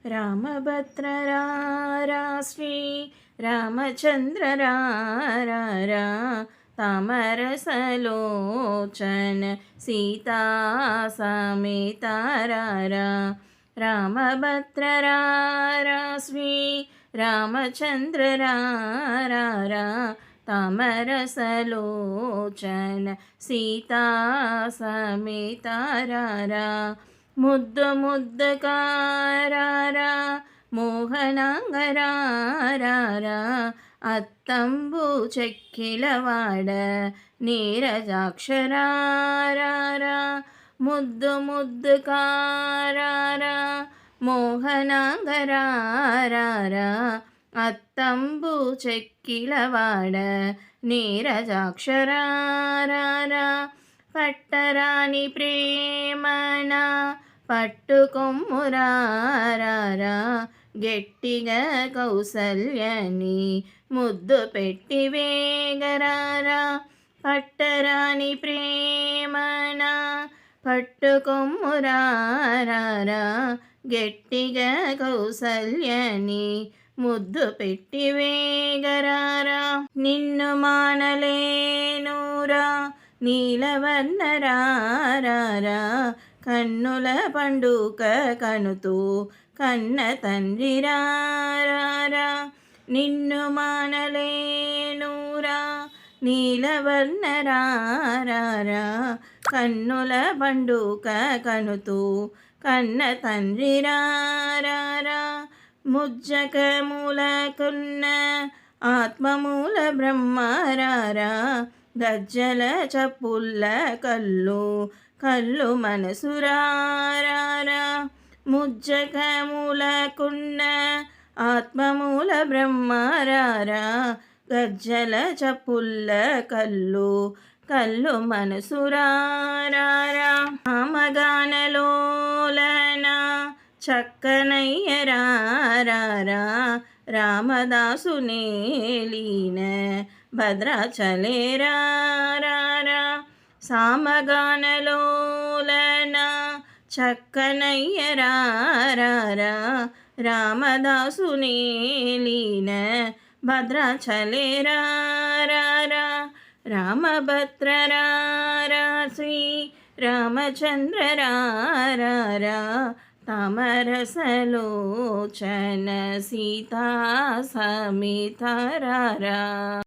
రామభద్ర రా శ్రీ రామచంద్ర రా తామరసలోచన సీతా సమేత రా రామభద్ర రా శ్రీ రామచంద్ర రా తామరసలోచన సీతా సమేత రా ముద్దు ముద్దు కారారా మోహనాంగరారా అత్తంబు చెక్కిలవాడ నీరజాక్షరారా ముద్దు ముద్దు కారారా మోహనాంగరారా అత్తంబు చెక్కిలవాడ నీరజాక్షరారా పట్టరాని ప్రేమన పట్టుకొమ్మురారా గట్టిగా కౌసల్యని ముద్దు పెట్టి వేగరారా పట్టరాని ప్రేమన పట్టుకొమ్మురారా గట్టిగా కౌసల్యని ముద్దు పెట్టి వేగరారా నిన్ను మానలేనురా నీలవర్ణరారా కన్నుల పండుక కనుతూ కన్న తండ్రి రారా నిన్ను మానలేనురా నీలవర్ణరారా కన్నుల పండుక కనుతూ కన్న తండ్రి రారా ముజ్జకమూలకున్న ఆత్మమూల బ్రహ్మరారా గజ్జల చప్పుల్ల కళ్ళు కళ్ళు మనసురారా ముజ్జకమూలకున్న ఆత్మమూల బ్రహ్మరారా గజ్జల చప్పుల్ల కళ్ళు కళ్ళు మనసురారా ఆమగానలోలన చక్కనయ్యరారా రామదాసు నేలీన భద్రాచలేరారా సామగానలోలన చక్కనయ్యరారా రామదాసు నేలీన భద్రాచలేరారా రామభద్రరారా శ్రీ రామచంద్ర రారా తామరసలోచన సీతా సమేత రా